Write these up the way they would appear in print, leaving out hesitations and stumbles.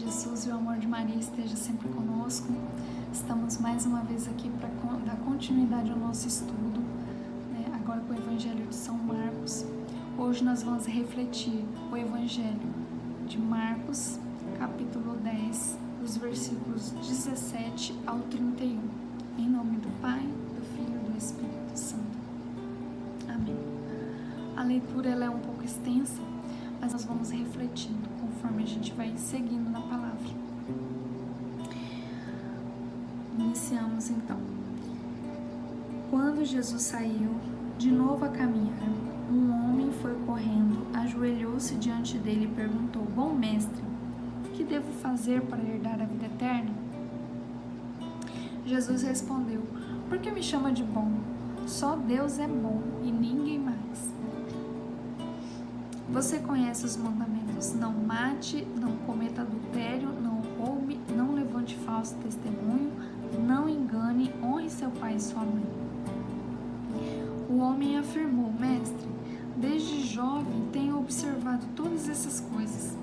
de Jesus e o amor de Maria esteja sempre conosco. Estamos mais uma vez aqui para dar continuidade ao nosso estudo, né, agora com o Evangelho de São Marcos. Hoje nós vamos refletir o Evangelho de Marcos, capítulo 10, dos versículos 17 ao 31. Em nome do Pai, do Filho e do Espírito Santo. Amém. A leitura ela é um pouco extensa, mas nós vamos refletindo conforme a gente vai seguindo na palavra. Iniciamos então. Quando Jesus saiu de novo a caminhar, um homem foi correndo, ajoelhou-se diante dele e perguntou: Bom mestre, o que devo fazer para herdar a vida eterna? Jesus respondeu: Por que me chama de bom? Só Deus é bom e ninguém mais. Você conhece os mandamentos: não mate, não cometa adultério, não roube, não levante falso testemunho, não engane, honre seu pai e sua mãe. O homem afirmou: Mestre, desde jovem tenho observado todas essas coisas.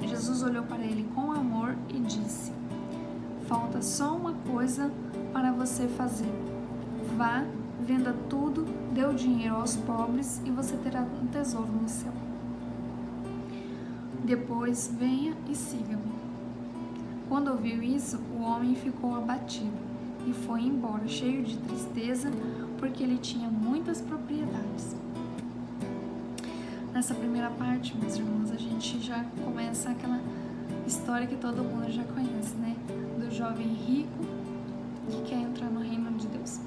Jesus olhou para ele com amor e disse: Falta só uma coisa para você fazer. Vá, venda tudo, dê o dinheiro aos pobres e você terá um tesouro no céu. Depois venha e siga-me. Quando ouviu isso, o homem ficou abatido e foi embora, cheio de tristeza, porque ele tinha muitas propriedades. Nessa primeira parte, meus irmãos, a gente já começa aquela história que todo mundo já conhece, né? Do jovem rico que quer entrar no reino de Deus.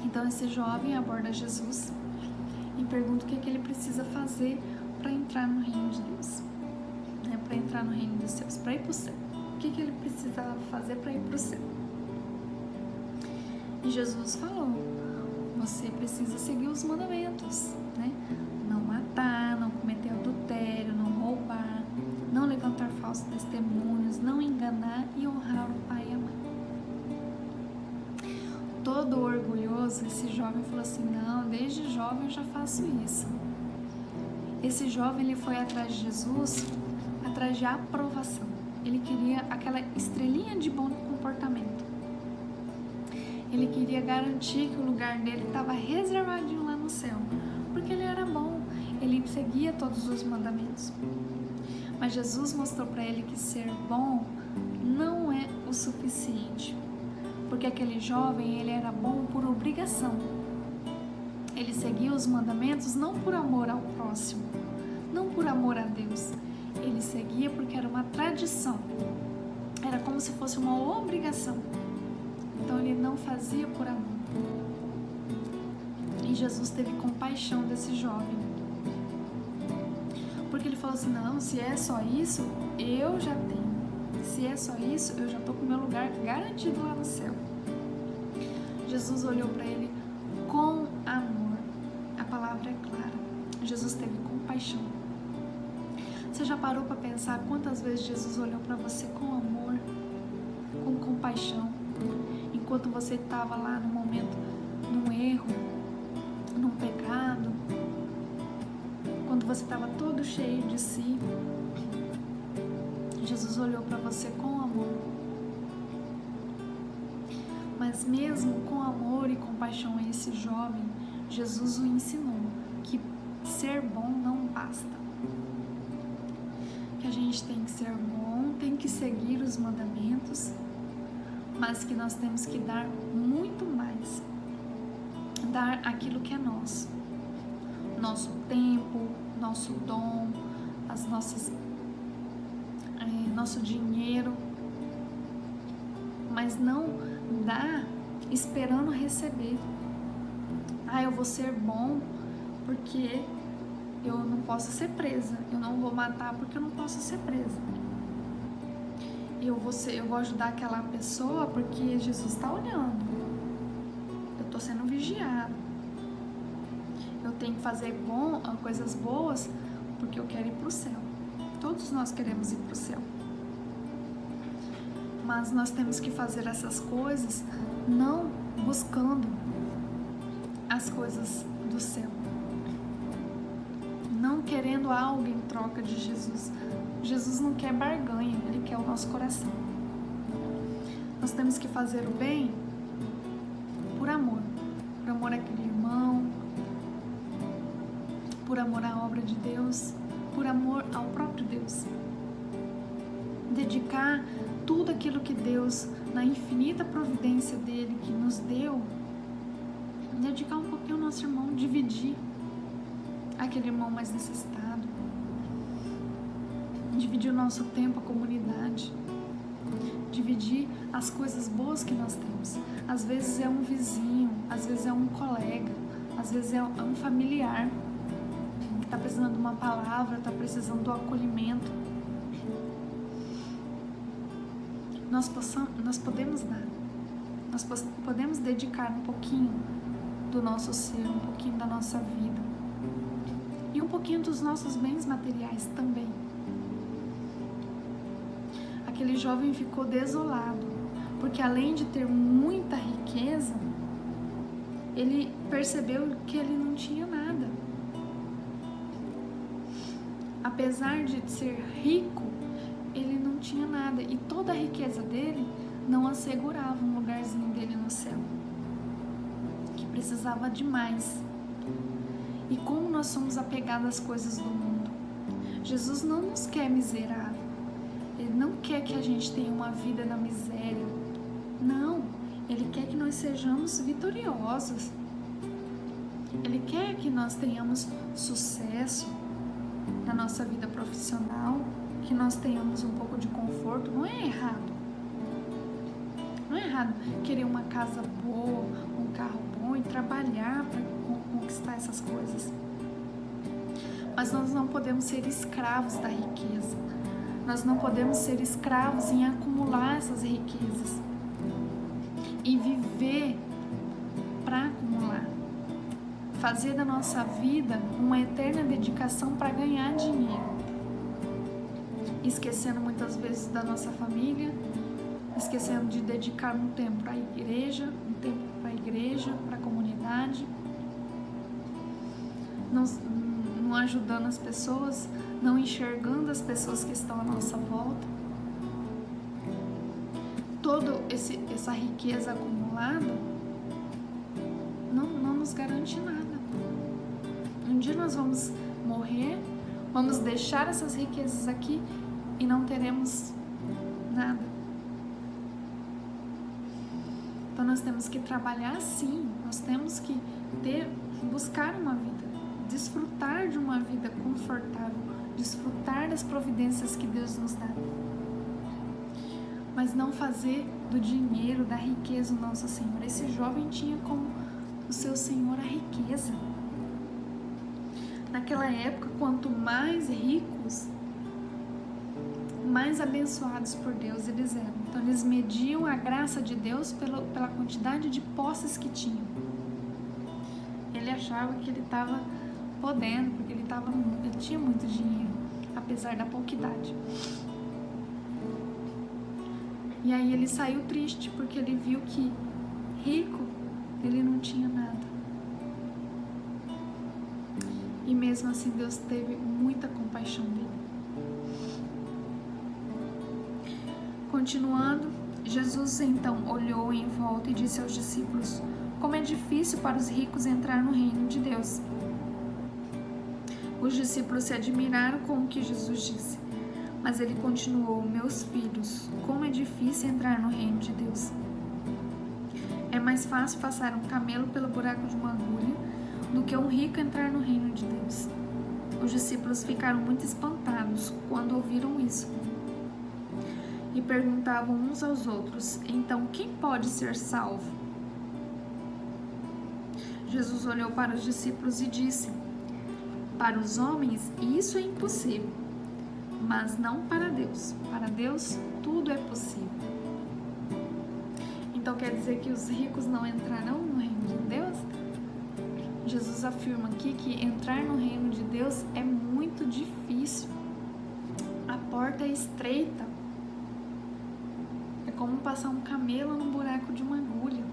Então esse jovem aborda Jesus e pergunta o que ele precisa fazer para entrar no reino de Deus, né? Para entrar no reino dos céus, para ir para o céu. O que ele precisa fazer para ir para o céu? E Jesus falou: você precisa seguir os mandamentos, né? Não matar, não cometer adultério, não roubar, não levantar falsos testemunhos, não enganar e honrar o pai e a mãe. Todo orgulhoso, esse jovem falou assim: não, desde jovem eu já faço isso. Esse jovem ele foi atrás de Jesus, atrás de aprovação. Ele queria aquela estrelinha de bom comportamento. Ele queria garantir que o lugar dele estava reservadinho lá no céu, porque ele era bom, ele seguia todos os mandamentos. Mas Jesus mostrou para ele que ser bom não é o suficiente, porque aquele jovem ele era bom por obrigação. Ele seguia os mandamentos não por amor ao próximo, não por amor a Deus. Ele seguia porque era uma tradição, era como se fosse uma obrigação. Então ele não fazia por amor. E Jesus teve compaixão desse jovem, porque ele falou assim: não, se é só isso, eu já tenho. Se é só isso, eu já estou com o meu lugar garantido lá no céu. Jesus olhou para ele com amor. A palavra é clara. Jesus teve compaixão. Você já parou para pensar quantas vezes Jesus olhou para você com amor, com compaixão, enquanto você estava lá no momento, num erro, num pecado, quando você estava todo cheio de si? Jesus olhou para você com amor. Mas mesmo com amor e compaixão a esse jovem, Jesus o ensinou que ser bom não basta. Que a gente tem que ser bom, tem que seguir os mandamentos, mas que nós temos que dar muito mais. Dar aquilo que é nosso. Nosso tempo, nosso dom, as nossas nosso dinheiro, mas não dá esperando receber. Eu vou ser bom porque eu não posso ser presa, eu não vou matar porque eu não posso ser presa. Eu vou ajudar aquela pessoa porque Jesus está olhando, eu estou sendo vigiado. Eu tenho que fazer coisas boas porque eu quero ir para o céu. Todos nós queremos ir para o céu. Mas nós temos que fazer essas coisas não buscando as coisas do céu, não querendo algo em troca de Jesus. Jesus não quer barganha, Ele quer o nosso coração. Nós temos que fazer o bem por amor àquele irmão, por amor à obra de Deus, por amor ao próprio Deus. Dedicar tudo aquilo que Deus, na infinita providência dele, que nos deu, dedicar um pouquinho ao nosso irmão, dividir aquele irmão mais necessitado, dividir o nosso tempo, a comunidade, dividir as coisas boas que nós temos. Às vezes é um vizinho, às vezes é um colega, às vezes é um familiar que está precisando de uma palavra, está precisando do acolhimento. Nós podemos dar, nós podemos dedicar um pouquinho do nosso ser, um pouquinho da nossa vida e um pouquinho dos nossos bens materiais também. Aquele jovem ficou desolado, porque além de ter muita riqueza, ele percebeu que ele não tinha nada. Apesar de ser rico, ele não tinha nada, e toda a riqueza dele não assegurava um lugarzinho dele no céu, que precisava de mais. E como nós somos apegados às coisas do mundo, Jesus não nos quer miserável, Ele não quer que a gente tenha uma vida na miséria, não, Ele quer que nós sejamos vitoriosos, Ele quer que nós tenhamos sucesso na nossa vida profissional, que nós tenhamos um pouco de conforto. Não é errado. Não é errado querer uma casa boa, um carro bom e trabalhar para conquistar essas coisas. Mas nós não podemos ser escravos da riqueza. Nós não podemos ser escravos em acumular essas riquezas e viver para acumular. Fazer da nossa vida uma eterna dedicação para ganhar dinheiro. Esquecendo muitas vezes da nossa família, esquecendo de dedicar um tempo para a igreja, para a comunidade, não ajudando as pessoas, não enxergando as pessoas que estão à nossa volta. Toda essa riqueza acumulada não nos garante nada. Um dia nós vamos morrer, vamos deixar essas riquezas aqui e não teremos nada. Então nós temos que trabalhar sim, nós temos que buscar uma vida, desfrutar de uma vida confortável, desfrutar das providências que Deus nos dá. Mas não fazer do dinheiro, da riqueza o nosso Senhor. Esse jovem tinha como o seu Senhor a riqueza. Naquela época, quanto mais ricos, mais abençoados por Deus eles eram. Então eles mediam a graça de Deus pela quantidade de posses que tinham. Ele achava que ele estava podendo, porque ele tinha muito dinheiro, apesar da pouca idade. E aí ele saiu triste, porque ele viu que rico ele não tinha nada. E mesmo assim Deus teve muita compaixão dele. Continuando, Jesus então olhou em volta e disse aos discípulos: como é difícil para os ricos entrar no reino de Deus. Os discípulos se admiraram com o que Jesus disse, mas ele continuou: meus filhos, como é difícil entrar no reino de Deus. É mais fácil passar um camelo pelo buraco de uma agulha do que um rico entrar no reino de Deus. Os discípulos ficaram muito espantados quando ouviram isso e perguntavam uns aos outros: então quem pode ser salvo? Jesus olhou para os discípulos e disse: para os homens isso é impossível, mas não para Deus. Para Deus tudo é possível. Então quer dizer que os ricos não entrarão no reino de Deus? Jesus afirma aqui que entrar no reino de Deus é muito difícil. A porta é estreita. É como passar um camelo no buraco de uma agulha.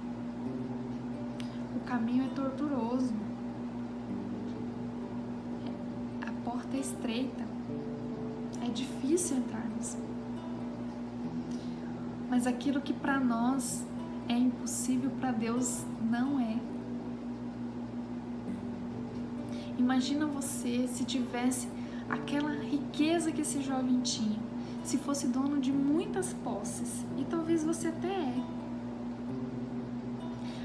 O caminho é tortuoso. A porta porta é estreita, é difícil entrarmos. Mas aquilo que para nós é impossível, para Deus não é. Imagina você se tivesse aquela riqueza que esse jovem tinha, se fosse dono de muitas posses, e talvez você até é.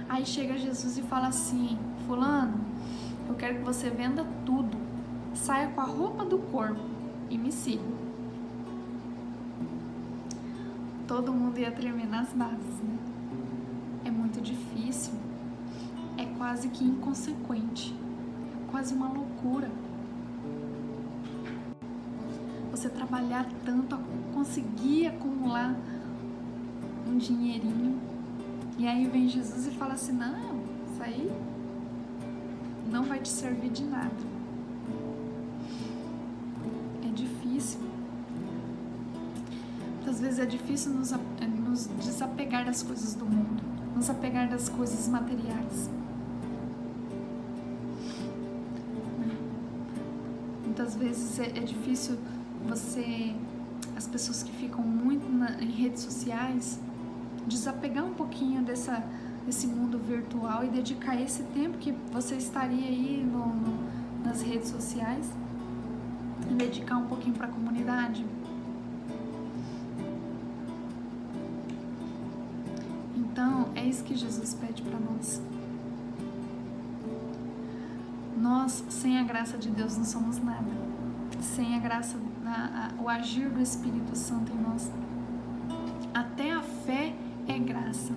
Aí chega Jesus e fala assim: fulano, eu quero que você venda tudo, saia com a roupa do corpo e me siga. Todo mundo ia tremer nas bases, né? É muito difícil, é quase que inconsequente, é quase uma loucura. Você trabalhar tanto, conseguir acumular um dinheirinho, e aí vem Jesus e fala assim: não, isso aí não vai te servir de nada. É difícil. Muitas vezes é difícil nos desapegar das coisas do mundo, nos apegar das coisas materiais. Muitas vezes é difícil as pessoas que ficam muito em redes sociais, desapegar um pouquinho desse mundo virtual e dedicar esse tempo que você estaria aí nas redes sociais e dedicar um pouquinho para a comunidade. Então, é isso que Jesus pede para nós. Nós, sem a graça de Deus, não somos nada. Sem a graça, o agir do Espírito Santo em nós. Até a fé é graça.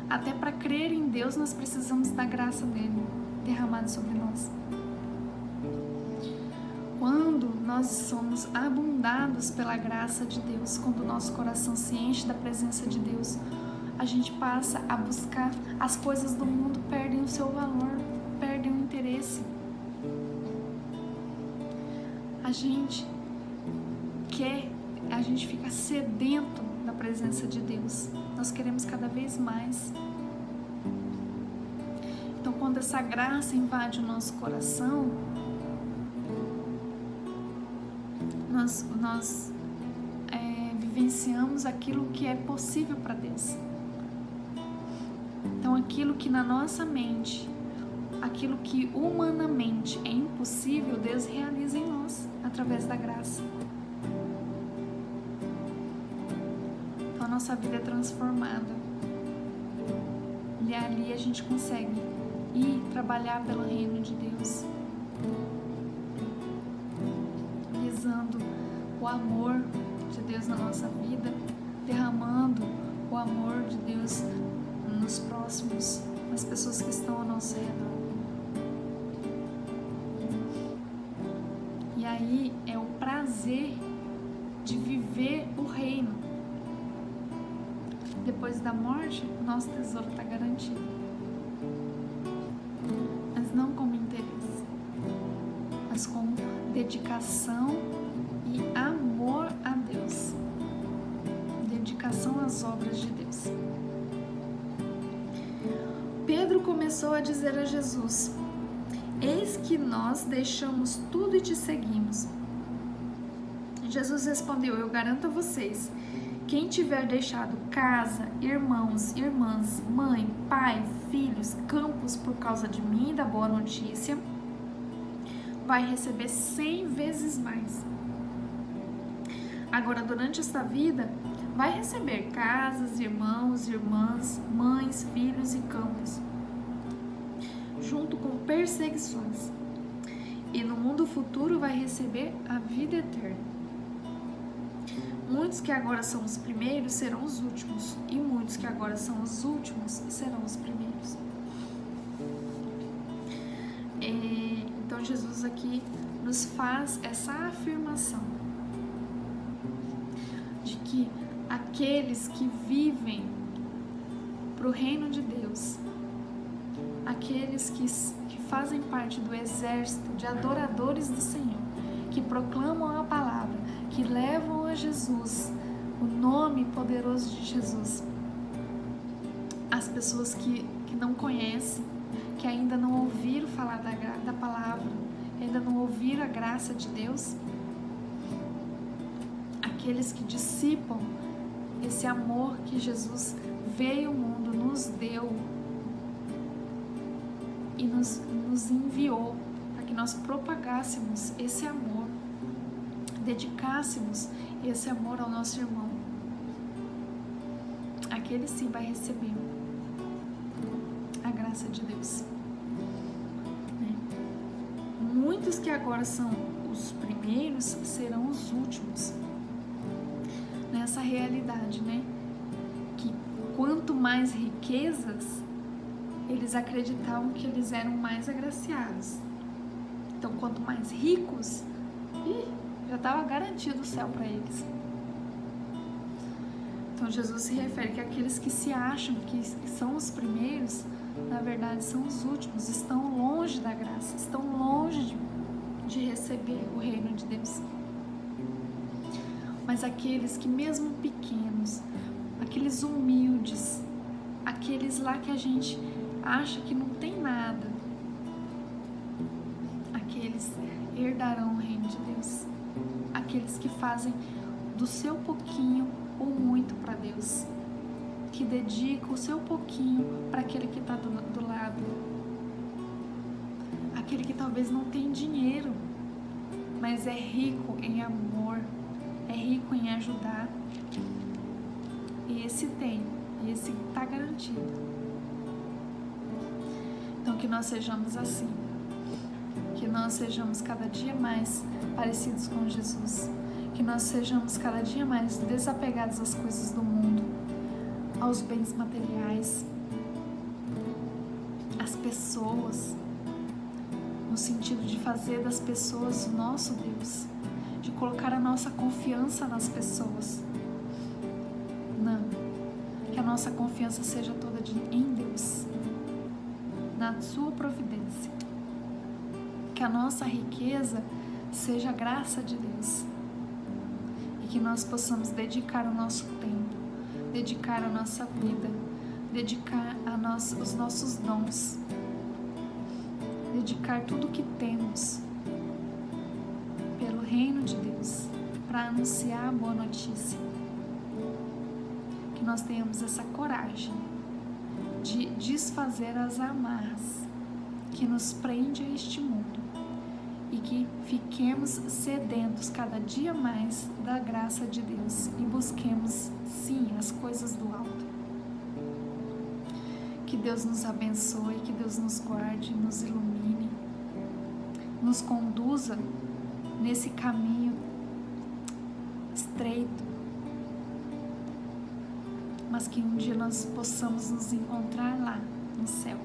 Até para crer em Deus, nós precisamos da graça dele derramada sobre nós. Quando nós somos abundados pela graça de Deus, quando o nosso coração se enche da presença de Deus, a gente passa a buscar as coisas do mundo, perdem o seu valor, perdem o interesse. A gente fica sedento da presença de Deus. Nós queremos cada vez mais. Então, quando essa graça invade o nosso coração, nós vivenciamos aquilo que é possível para Deus. Então, aquilo que na nossa mente, aquilo que humanamente é impossível, Deus realiza em nós, através da graça. Então, a nossa vida é transformada. E ali a gente consegue ir trabalhar pelo reino de Deus, visando o amor de Deus na nossa vida, derramando o amor de Deus nos próximos, nas pessoas que estão ao nosso redor. E aí é o prazer de viver o reino. Depois da morte, o nosso tesouro está garantido. Mas não como interesse, mas como dedicação e amor a Deus. Dedicação às obras de Deus. Pedro começou a dizer a Jesus: eis que nós deixamos tudo e te seguimos. Jesus respondeu: eu garanto a vocês, quem tiver deixado casa, irmãos, irmãs, mãe, pai, filhos, campos por causa de mim e da boa notícia, vai receber 100 vezes mais. Agora, durante esta vida, vai receber casas, irmãos, irmãs, mães, filhos e campos, junto com perseguições. E no mundo futuro vai receber a vida eterna. Muitos que agora são os primeiros serão os últimos, e muitos que agora são os últimos serão os primeiros. Então Jesus aqui nos faz essa afirmação de que aqueles que vivem para o reino de Deus, aqueles que fazem parte do exército de adoradores do Senhor, que proclamam a palavra, que levam a Jesus, o nome poderoso de Jesus, as pessoas que não conhecem, que ainda não ouviram falar da palavra, ainda não ouviram a graça de Deus? Aqueles que dissipam esse amor que Jesus veio ao mundo, nos deu e nos enviou para que nós propagássemos esse amor, dedicássemos esse amor ao nosso irmão. Aquele sim vai receber a graça de Deus. Muitos que agora são os primeiros serão os últimos. Nessa realidade, né? Que quanto mais riquezas, eles acreditavam que eles eram mais agraciados. Então, quanto mais ricos, já estava garantido o céu para eles. Então, Jesus se refere que aqueles que se acham que são os primeiros, na verdade, são os últimos, estão longe da graça, estão longe de receber o reino de Deus. Mas aqueles que mesmo pequenos, aqueles humildes, aqueles lá que a gente acha que não tem nada, aqueles herdarão o reino de Deus. Aqueles que fazem do seu pouquinho ou muito para Deus, que dedicam o seu pouquinho para aquele que está do lado, aquele que talvez não tem dinheiro, mas é rico em amor, é rico em ajudar. E esse tem, e esse está garantido. Então que nós sejamos assim, que nós sejamos cada dia mais parecidos com Jesus, que nós sejamos cada dia mais desapegados às coisas do mundo, aos bens materiais, às pessoas, no sentido de fazer das pessoas o nosso Deus, de colocar a nossa confiança nas pessoas. Não, que a nossa confiança seja toda em Deus, na sua providência, que a nossa riqueza seja a graça de Deus e que nós possamos dedicar o nosso tempo, dedicar a nossa vida, dedicar os nossos dons, dedicar tudo o que temos pelo reino de Deus, para anunciar a boa notícia. Que nós tenhamos essa coragem de desfazer as amarras que nos prende a este mundo e que fiquemos sedentos cada dia mais da graça de Deus e busquemos, sim, as coisas do alto. Que Deus nos abençoe, que Deus nos guarde, nos ilumine, nos conduza nesse caminho estreito, mas que um dia nós possamos nos encontrar lá no céu.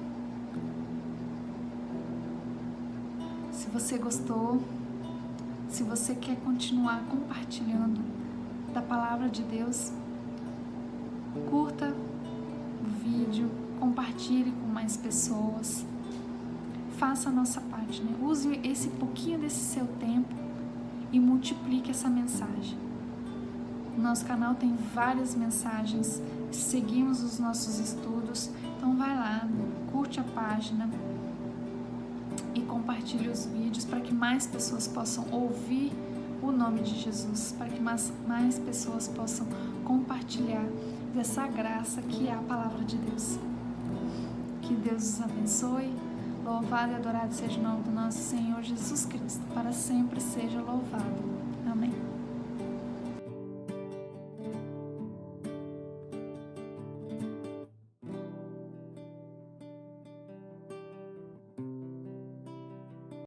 Se você gostou, se você quer continuar compartilhando da palavra de Deus, curta o vídeo, compartilhe com mais pessoas, faça a nossa parte, né? Use esse pouquinho desse seu tempo e multiplique essa mensagem. No nosso canal tem várias mensagens, seguimos os nossos estudos, então vai lá, curte a página e compartilhe os vídeos para que mais pessoas possam ouvir o nome de Jesus, para que mais pessoas possam compartilhar dessa graça que é a palavra de Deus. Que Deus os abençoe. Louvado e adorado seja o nome do nosso Senhor Jesus Cristo, para sempre seja louvado.